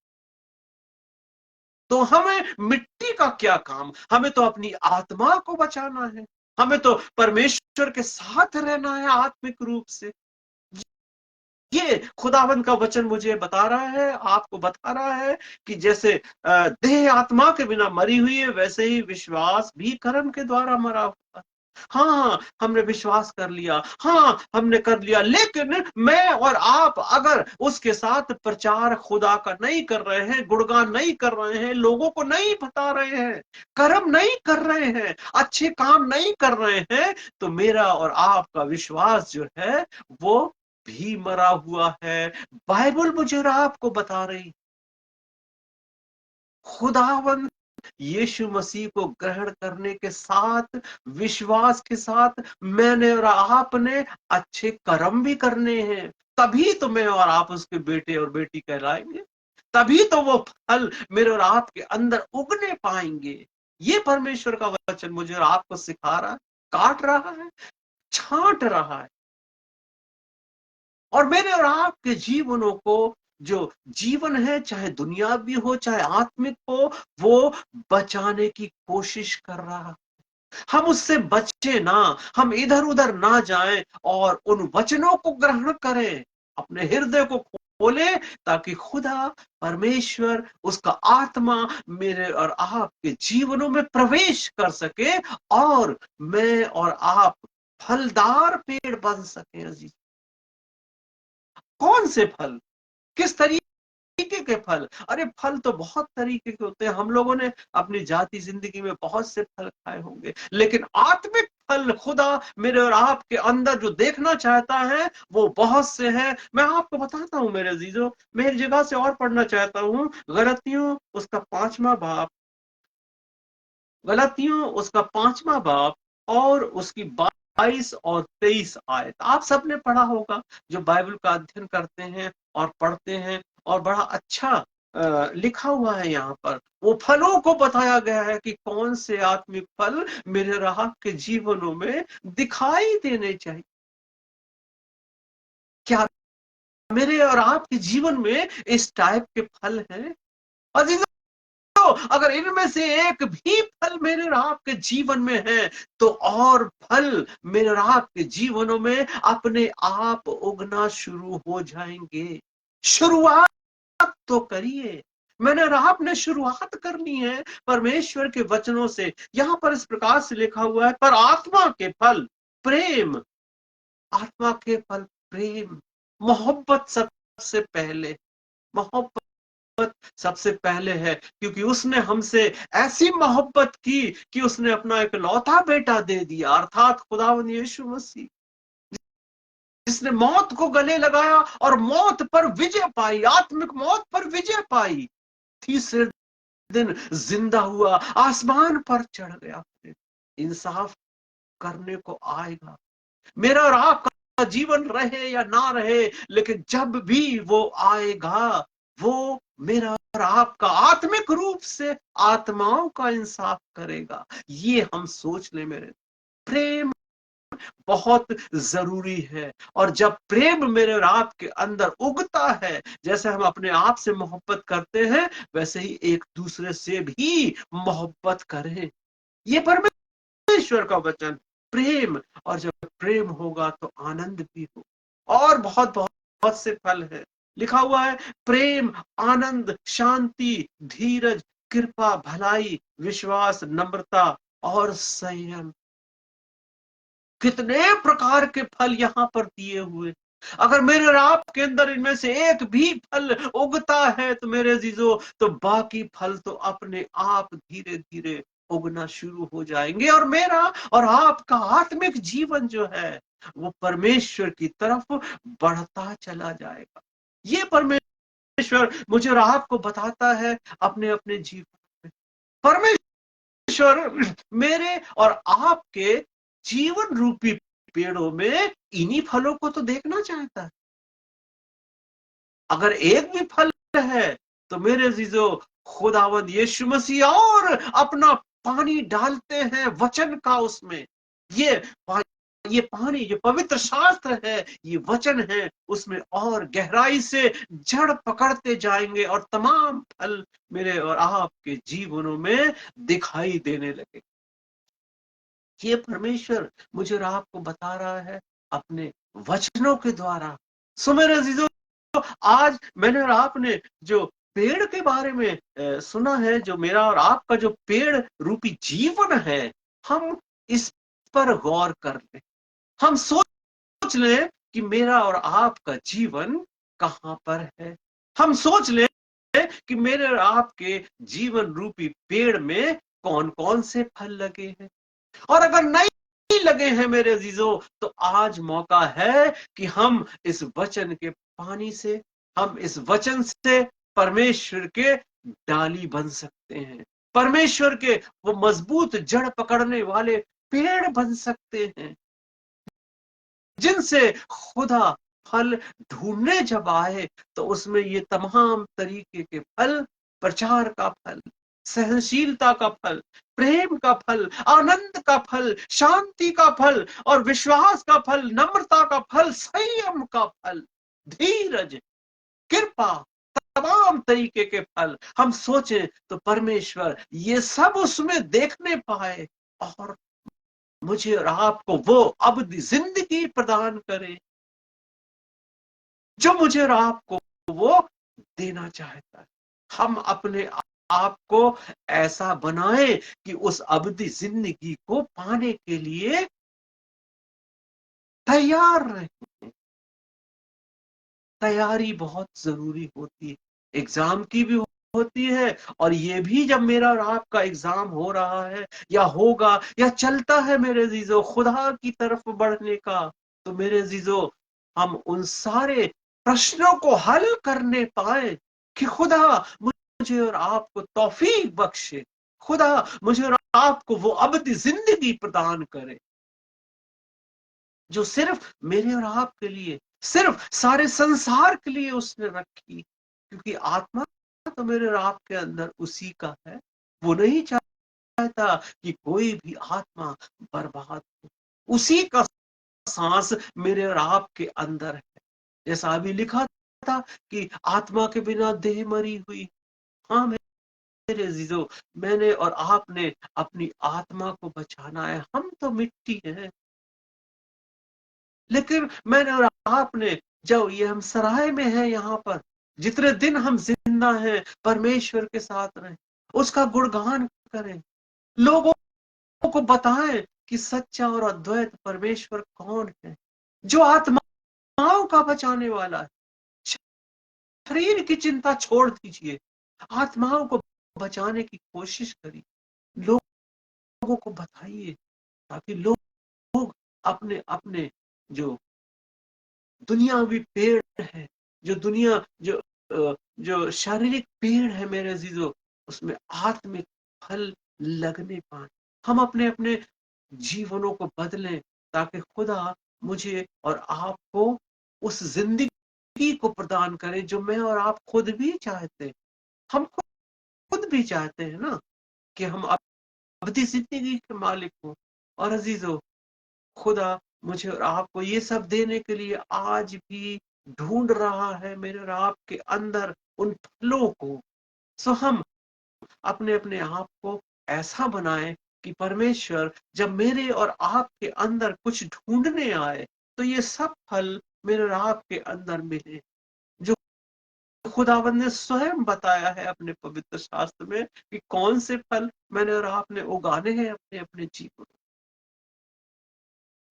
तो हमें मिट्टी का क्या काम, हमें तो अपनी आत्मा को बचाना है, हमें तो परमेश्वर के साथ रहना है आत्मिक रूप से। ये खुदावंद का वचन मुझे बता रहा है, आपको बता रहा है कि जैसे देह आत्मा के बिना मरी हुई है, वैसे ही विश्वास भी कर्म के द्वारा मरा हुआ। हाँ, हमने विश्वास कर लिया, हाँ हमने कर लिया, लेकिन मैं और आप अगर उसके साथ प्रचार खुदा का नहीं कर रहे हैं, गुणगान नहीं कर रहे हैं, लोगों को नहीं बता रहे हैं, कर्म नहीं कर रहे हैं, अच्छे काम नहीं कर रहे हैं, तो मेरा और आपका विश्वास जो है वो भी मरा हुआ है। बाइबल मुझे और आपको बता रही, खुदावन यीशु मसीह को ग्रहण करने के साथ, विश्वास के साथ मैंने और आपने अच्छे कर्म भी करने हैं। तभी तो मैं और आप उसके बेटे और बेटी कहलाएंगे। तभी तो वो फल मेरे और आपके अंदर उगने पाएंगे। ये परमेश्वर का वचन मुझे और आपको सिखा रहा है, काट रहा है, छांट रहा है, और मेरे और आपके जीवनों को, जो जीवन है, चाहे दुनियावी हो चाहे आत्मिक हो, वो बचाने की कोशिश कर रहा है। हम उससे बचे ना, हम इधर उधर ना जाएं और उन वचनों को ग्रहण करें, अपने हृदय को खोले, ताकि खुदा परमेश्वर, उसका आत्मा मेरे और आपके जीवनों में प्रवेश कर सके और मैं और आप फलदार पेड़ बन सके। अजीज, कौन से फल, किस तरीके के फल? अरे फल तो बहुत तरीके के होते हैं। हम लोगों ने अपनी जाति जिंदगी में बहुत से फल खाए होंगे, लेकिन आत्मिक फल खुदा मेरे और आपके अंदर जो देखना चाहता है वो बहुत से हैं। मैं आपको बताता हूं मेरे अजीजों, मेरी जगह से और पढ़ना चाहता हूं गलतियों उसका 5वां बाब, गलतियों उसका 5वां बाब और उसकी 22 और 23 आयत। आप सबने पढ़ा होगा, जो बाइबल का अध्ययन करते हैं और पढ़ते हैं, और बड़ा अच्छा लिखा हुआ है यहाँ पर। वो फलों को बताया गया है कि कौन से आत्मिक फल मेरे राह के जीवनों में दिखाई देने चाहिए। क्या मेरे और आपके जीवन में इस टाइप के फल हैं? अजीजों, अगर इनमें से एक भी फल मेरे और आपके जीवन में है, तो और फल मेरे और आपके जीवनों में अपने आप उगना शुरू हो जाएंगे। शुरुआत तो करिए। मैंने और आपने शुरुआत करनी है परमेश्वर के वचनों से। यहां पर इस प्रकार से लिखा हुआ है, पर आत्मा के फल प्रेम, आत्मा के फल प्रेम, मोहब्बत सबसे पहले, मोहब्बत सबसे पहले है, क्योंकि उसने हमसे ऐसी मोहब्बत की कि उसने अपना एक लौता बेटा दे दिया, अर्थात खुदावंद यीशु मसीह, जिसने मौत को गले लगाया और मौत पर विजय पाई, आत्मिक मौत पर विजय पाई, तीसरे दिन जिंदा हुआ, आसमान पर चढ़ गया, इंसाफ करने को आएगा। मेरा और आपका जीवन रहे या ना रहे, लेकिन जब भी वो आएगा, वो मेरा और आपका आत्मिक रूप से आत्माओं का इंसाफ करेगा। ये हम सोच ले मेरे। प्रेम बहुत जरूरी है, और जब प्रेम मेरे और आपके अंदर उगता है, जैसे हम अपने आप से मोहब्बत करते हैं, वैसे ही एक दूसरे से भी मोहब्बत करें। ये परमेश्वर का वचन, प्रेम। और जब प्रेम होगा तो आनंद भी हो, और बहुत बहुत बहुत से फल है। लिखा हुआ है, प्रेम, आनंद, शांति, धीरज, कृपा, भलाई, विश्वास, नम्रता और संयम। कितने प्रकार के फल यहाँ पर दिए हुए। अगर मेरे और आपके अंदर इनमें से एक भी फल उगता है, तो मेरे अजीजों, तो बाकी फल तो अपने आप धीरे धीरे उगना शुरू हो जाएंगे, और मेरा और आपका आत्मिक जीवन जो है, वो परमेश्वर की तरफ बढ़ता चला जाएगा। ये परमेश्वर मुझे और आपको बताता है अपने अपने जीवन में। परमेश्वर मेरे और आपके जीवन रूपी पेड़ों में इन्हीं फलों को तो देखना चाहता है। अगर एक भी फल है, तो मेरे अजीजों, खुदावंद यीशु मसीह और अपना पानी डालते हैं वचन का उसमें। ये ये पानी, ये पवित्र शास्त्र है, ये वचन है, उसमें और गहराई से जड़ पकड़ते जाएंगे, और तमाम फल मेरे और आपके जीवनों में दिखाई देने लगे। ये परमेश्वर मुझे और आपको बता रहा है अपने वचनों के द्वारा। सो मेरे अजीजों, आज मैंने और आपने जो पेड़ के बारे में सुना है, जो मेरा और आपका जो पेड़ रूपी जीवन है, हम इस पर गौर कर ले। हम सोच लें कि मेरा और आपका जीवन कहां पर है। हम सोच लें कि मेरे और आपके जीवन रूपी पेड़ में कौन कौन से फल लगे हैं। और अगर नहीं लगे हैं मेरे अजीजों, तो आज मौका है कि हम इस वचन के पानी से, हम इस वचन से परमेश्वर के डाली बन सकते हैं। परमेश्वर के वो मजबूत जड़ पकड़ने वाले पेड़ बन सकते हैं, जिनसे खुदा फल ढूंढने जब आए तो उसमें ये तमाम तरीके के फल, प्रचार का फल, सहनशीलता का फल, प्रेम का फल, आनंद का फल, शांति का फल और विश्वास का फल, नम्रता का फल, संयम का फल, धीरज, कृपा, तमाम तरीके के फल हम सोचें तो परमेश्वर ये सब उसमें देखने पाए और मुझे और आपको वो अब्दी जिंदगी प्रदान करे जो मुझे और आपको वो देना चाहता है। हम अपने आप को ऐसा बनाए कि उस अब्दी जिंदगी को पाने के लिए तैयार रहें। तैयारी बहुत जरूरी होती है, एग्जाम की भी होती है, और ये भी जब मेरा और आपका एग्जाम हो रहा है या होगा या चलता है मेरे जीजो खुदा की तरफ बढ़ने का, तो मेरे जीजो हम उन सारे प्रश्नों को हल करने पाए कि खुदा मुझे और आपको तौफीक बख्शे, खुदा मुझे और आपको वो अब्दी जिंदगी प्रदान करे जो सिर्फ मेरे और आपके लिए, सिर्फ सारे संसार के लिए उसने रखी, क्योंकि आत्मा तो मेरे और आपके अंदर उसी का है। वो नहीं चाहता कि कोई भी आत्मा बर्बाद हो। उसी का सांस मेरे और आपके अंदर है। जैसा अभी लिखा था कि आत्मा के बिना देह मरी हुई। हाँ मेरे अजीजों, मैंने और आपने अपनी आत्मा को बचाना है। हम तो मिट्टी हैं, लेकिन मैंने और आपने, जब ये हम सराय में हैं, यहाँ पर जितने दिन हम जिंदा हैं, परमेश्वर के साथ रहें, उसका गुणगान करें, लोगों को बताएं कि सच्चा और अद्वैत परमेश्वर कौन है, जो आत्माओं का बचाने वाला है। शरीर की चिंता छोड़ दीजिए, आत्माओं को बचाने की कोशिश करिए, लोगों को बताइए, ताकि लोग अपने अपने जो दुनियावी पेड़ है, जो दुनिया जो शारीरिक पेड़ है मेरे अजीजों, उसमें आत्मिक फल लगने पाए। हम अपने अपने जीवनों को बदलें, ताकि खुदा मुझे और आपको उस जिंदगी को प्रदान करे जो मैं और आप खुद भी चाहते हैं। हम खुद भी चाहते हैं ना कि हम अवधि जिंदगी के मालिक हों। और अजीजों, खुदा मुझे और आपको ये सब देने के लिए आज भी ढूंढ रहा है मेरे और आपके अंदर उन फलों को। सो हम अपने अपने आप को ऐसा बनाएं कि परमेश्वर जब मेरे और आपके अंदर कुछ ढूंढने आए तो ये सब फल मेरे और आपके अंदर मिले, जो खुदावंद ने स्वयं बताया है अपने पवित्र शास्त्र में कि कौन से फल मैंने और आपने उगाने हैं अपने अपने जीवन।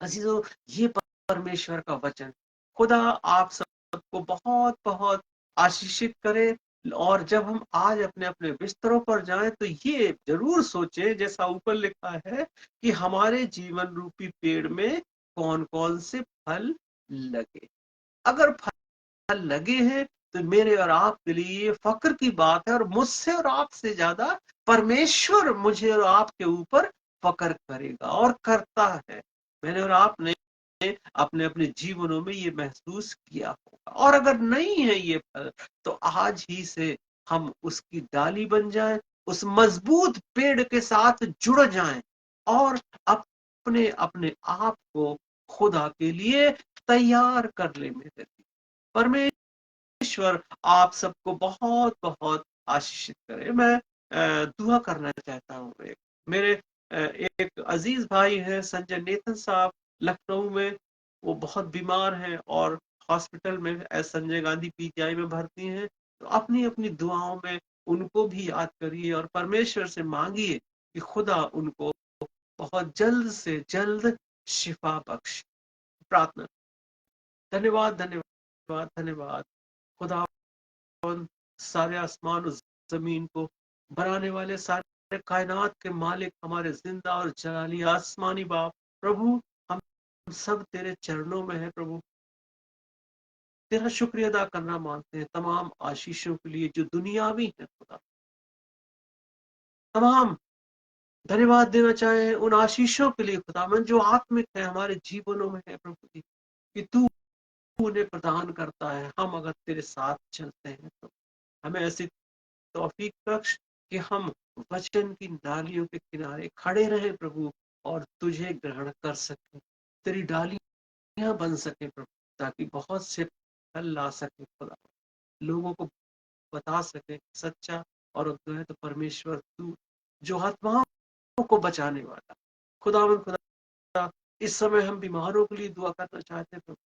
अजीजों, ये परमेश्वर का वचन, खुदा आप सबको बहुत बहुत आशीषित करे। और जब हम आज अपने अपने बिस्तरों पर जाएं तो ये जरूर सोचें, जैसा ऊपर लिखा है, कि हमारे जीवन रूपी पेड़ में कौन कौन से फल लगे। अगर फल लगे हैं तो मेरे और आपके लिए फक्र की बात है, और मुझसे और आपसे ज्यादा परमेश्वर मुझे और आपके ऊपर फक्र करेगा और करता है। मैंने और आपने अपने अपने जीवनों में ये महसूस किया होगा। और अगर नहीं है ये फल, तो आज ही से हम उसकी डाली बन जाएं, उस मजबूत पेड़ के साथ जुड़ जाएं और अपने अपने आप को खुदा के लिए तैयार कर ले। मेरे परमेश्वर आप सबको बहुत बहुत आशीषित करे। मैं दुआ करना चाहता हूँ। मेरे एक अजीज भाई हैं संजय नेतन साहब, लखनऊ में। वो बहुत बीमार हैं और हॉस्पिटल में संजय गांधी पीजीआई में भर्ती हैं। तो अपनी अपनी दुआओं में उनको भी याद करिए और परमेश्वर से मांगिए कि खुदा उनको बहुत जल्द से जल्द शिफा बख्श। प्रार्थना। धन्यवाद धन्यवाद धन्यवाद खुदा, सारे आसमान और जमीन को बनाने वाले, सारे कायनात के मालिक, हमारे जिंदा और जलाली आसमानी बाप प्रभु, हम सब तेरे चरणों में है प्रभु। तेरा शुक्रिया अदा करना मानते हैं तमाम आशीषों के लिए जो दुनियावी है खुदा। तमाम धन्यवाद देना चाहे उन आशीषों के लिए खुदावन जो आत्मिक है हमारे जीवनों में है प्रभु जी, कि तू उन्हें प्रदान करता है। हम अगर तेरे साथ चलते हैं तो हमें ऐसी तौफीक बख्श कि हम वचन की डालियों के किनारे खड़े रहे प्रभु, और तुझे ग्रहण कर सके, तेरी डालियां बन सके प्रभु, ताकि बहुत से फल ला सके खुदा, लोगों को बता सके सच्चा और अद्वैत परमेश्वर तू, जो आत्माओं को बचाने वाला खुदावन खुदा। इस समय हम बीमारों के लिए दुआ करना चाहते हैं प्रभु,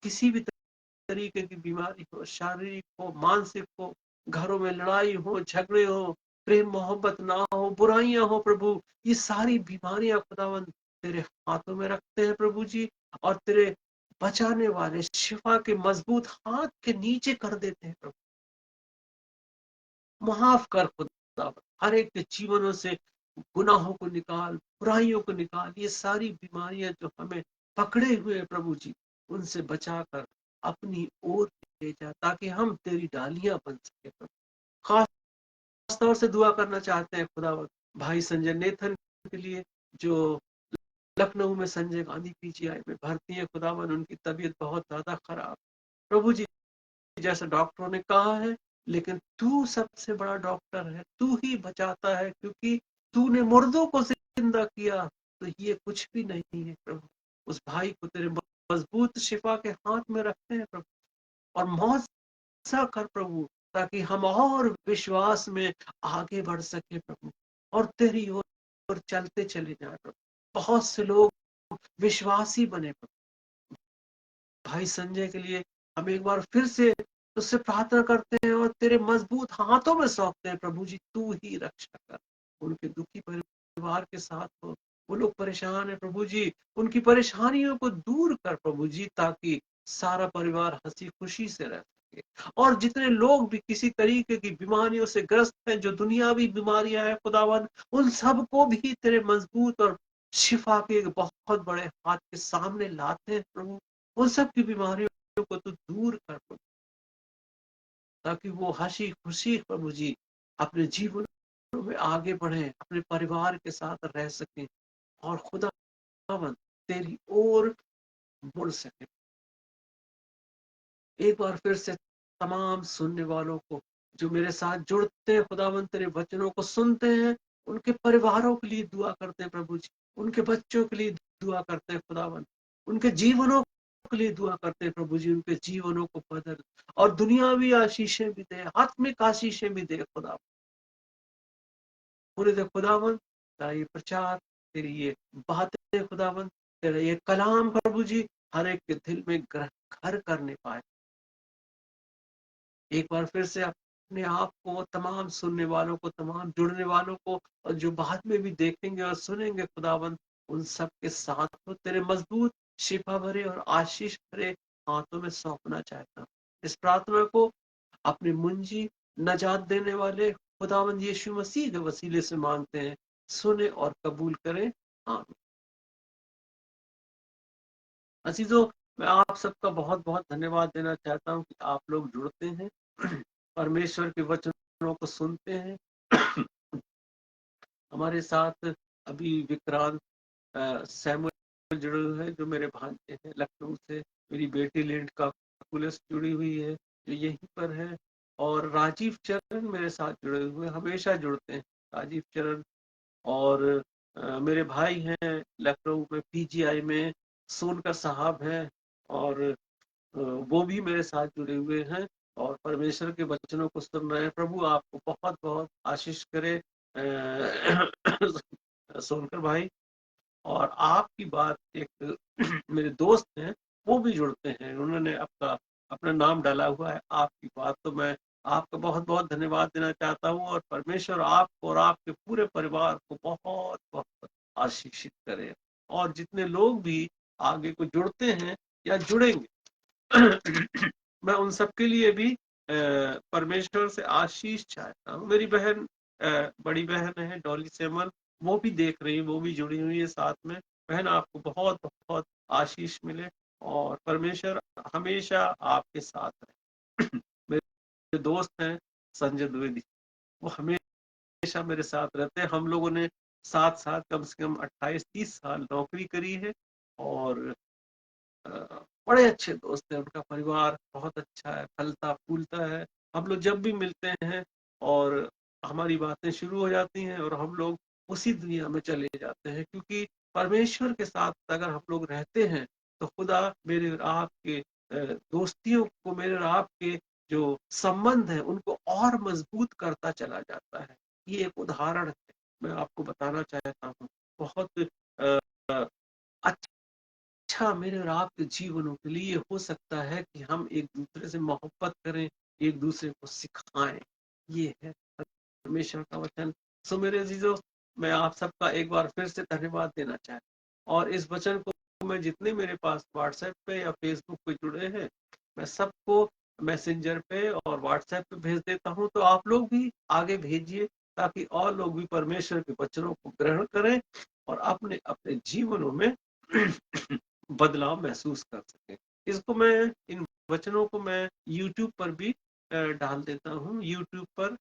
किसी भी तरीके की बीमारी हो, शारीरिक हो, मानसिक हो, घरों में लड़ाई हो, झगड़े हो, प्रेम मोहब्बत ना हो, बुराइयां हो प्रभु, ये सारी बीमारियां खुदावन तेरे हाथों में रखते हैं प्रभु जी, और तेरे बचाने वाले शिफा के मजबूत हाथ के नीचे कर देते हैं प्रभु। माफ कर खुदा, हर एक के जीवनों से गुनाहों को निकाल, बुराइयों को निकाल, ये सारी बीमारियां जो हमें पकड़े हुए हैं प्रभु जी, उनसे बचाकर अपनी ओर ले जा, ताकि हम तेरी डालियां बन सके प्रभु। खास तौर से दुआ करना चाहते हैं खुदावन भाई संजय नेथन के लिए, जो लखनऊ में संजय गांधी पीजीआई में भर्ती है खुदावन, उनकी तबीयत बहुत ज्यादा खराब प्रभु जी, जैसा डॉक्टरों ने कहा है, लेकिन तू सबसे बड़ा डॉक्टर है, तू ही बचाता है, क्योंकि तूने मुर्दों को जिंदा किया, तो ये कुछ भी नहीं है प्रभु। उस भाई को तेरे मजबूत शिफा के हाथ में रखते हैं प्रभु, और मौजा कर प्रभु, ताकि हम और विश्वास में आगे बढ़ सके प्रभु, और तेरी ओर चलते चले जाए प्रभु। बहुत से लोग विश्वासी बने प्रभु। भाई संजय के लिए हम एक बार फिर से उससे प्रार्थना करते हैं और तेरे मजबूत हाथों में सौंपते हैं प्रभु जी, तू ही रक्षा कर। उनके दुखी परिवार के साथ हो, वो लोग परेशान है प्रभु जी, उनकी परेशानियों को दूर कर प्रभु जी, ताकि सारा परिवार हंसी खुशी से रह सके। और जितने लोग भी किसी तरीके की बीमारियों से ग्रस्त हैं, जो दुनियावी बीमारियां हैं खुदावन, उन सबको भी तेरे मजबूत और शिफा के एक बहुत बड़े हाथ के सामने लाते हैं प्रभु। उन सब की बीमारियों को तो दूर कर प्रभु, ताकि वो हंसी खुशी प्रभु जी अपने जीवन में आगे बढ़े, अपने परिवार के साथ रह सके, और खुदावन तेरी ओर मुड़ सके। एक बार फिर से तमाम सुनने वालों को जो मेरे साथ जुड़ते हैं खुदावन, तेरे वचनों को सुनते हैं, उनके परिवारों के लिए दुआ करते हैं प्रभु जी, उनके बच्चों के लिए दुआ करते हैं खुदावन, उनके जीवनों के लिए दुआ करते हैं प्रभु जी, उनके जीवनों को बदल, और दुनियावी आशीषें भी दे, आत्मिक आशीषें भी दे खुदा, पूरे दे खुदावन। तेरा ये प्रचार, तेरी ये बातें खुदावन, तेरा ये कलाम प्रभु जी हर एक के दिल में घर करने पाए। एक बार फिर से अपने आप को तमाम सुनने वालों को, तमाम जुड़ने वालों को, और जो बाद में भी देखेंगे और सुनेंगे खुदावन, उन सब के साथ को तेरे मजबूत शिफा भरे और आशीष भरे हाथों में सौंपना चाहता हूँ। इस प्रार्थना को अपने मुंजी नजात देने वाले खुदावन यीशु मसीह के वसीले से मांगते हैं, सुने और कबूल करें, आमीन। अजीजों, मैं आप सबका बहुत बहुत धन्यवाद देना चाहता हूँ कि आप लोग जुड़ते हैं, परमेश्वर के वचनों को सुनते हैं। हमारे साथ अभी विक्रांत सैमुअल जुड़े हुए हैं, जो मेरे भांजे हैं लखनऊ से, मेरी बेटी लिंड का पुलिस जुड़ी हुई है जो यहीं पर है, और राजीव चरण मेरे साथ जुड़े हुए, हमेशा जुड़ते हैं राजीव चरण। और मेरे भाई हैं लखनऊ में पीजीआई में, सोनकर साहब हैं, और वो भी मेरे साथ जुड़े हुए हैं और परमेश्वर के वचनों को सुन रहे हैं। प्रभु आपको बहुत बहुत आशीष करे सोनकर भाई। और आपकी बात एक मेरे दोस्त हैं, वो भी जुड़ते हैं, उन्होंने आपका अपना नाम डाला हुआ है आपकी बात, तो मैं आपका बहुत बहुत धन्यवाद देना चाहता हूँ, और परमेश्वर आपको और आपके पूरे परिवार को बहुत बहुत आशीषित करे। और जितने लोग भी आगे को जुड़ते हैं या जुड़ेंगे, मैं उन सबके लिए भी परमेश्वर से आशीष चाहता हूँ। मेरी बहन, बड़ी बहन है डॉली सेमल, वो भी देख रही है, वो भी जुड़ी हुई है साथ में। बहन, आपको बहुत बहुत आशीष मिले, और परमेश्वर हमेशा आपके साथ रहे। मेरे दोस्त हैं संजय द्विवेदी, वो हमेशा हमेशा मेरे साथ रहते हैं। हम लोगों ने साथ-साथ कम से कम 28-30 साल नौकरी करी है और अ, बड़े अच्छे दोस्त हैं, उनका परिवार बहुत अच्छा है, फलता-फूलता है। हम लोग जब भी मिलते हैं और हमारी बातें शुरू हो जाती हैं और हम लोग उसी दुनिया में चले जाते हैं, क्योंकि परमेश्वर के साथ अगर हम लोग रहते हैं, तो खुदा मेरे और आपके दोस्तियों को, मेरे और आपके जो संबंध हैं, उनको और मजबूत करता चला जाता है। ये एक उदाहरण है, मैं आपको बताना चाहता हूँ। बहुत अ, अच्छा मेरे और आपके जीवनों के लिए हो सकता है कि हम एक-दूसरे से मोहब्बत करें, एक-दूसरे को सिखाएँ। ये है परमेश्वर का वचन। सो मेरे अज़ीज़ों, मैं आप सबका एक बार फिर से धन्यवाद देना चाहता हूँ और इस वचन को मैं जितने मेरे पास व्हाट्सएप पे या फ़ेसबुक पे जुड़े हैं, मैं सबको मैसेंजर पे और व्हाट्सएप पे भेज देता हूँ, तो आप लोग भी आगे भेजिए, ताकि और लोग भी परमेश्वर के वचनों को ग्रहण करें और अपने-अपने जीवनों में बदलाव महसूस कर सकें। इसको मैं, इन वचनों को मैं यूट्यूब पर भी डाल देता हूँ। यूट्यूब पर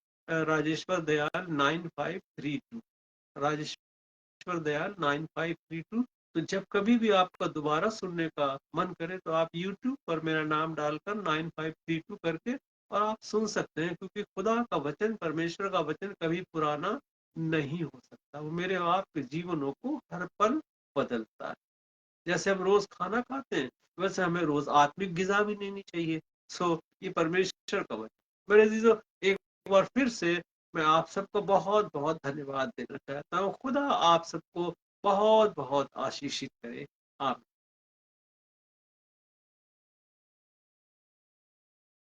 राजेश्वर दयाल 9532, राजेश्वर दयाल 9532। तो जब कभी भी आपका दोबारा सुनने का मन करे, तो आप यूट्यूब पर मेरा नाम डालकर 9532 करके और आप सुन सकते हैं, क्योंकि खुदा का वचन, परमेश्वर का वचन कभी पुराना नहीं हो सकता। वो मेरे और आपके जीवनों को हर पल बदलता है। जैसे हम रोज खाना खाते हैं, वैसे हमें रोज आत्मिक ग़िज़ा भी लेनी चाहिए। सो ये परमेश्वर का वचन। मेरे अज़ीज़ों, एक बार फिर से मैं आप सबको बहुत-बहुत धन्यवाद देना चाहता हूँ। खुदा आप सबको बहुत-बहुत आशीषित करे। आमीन।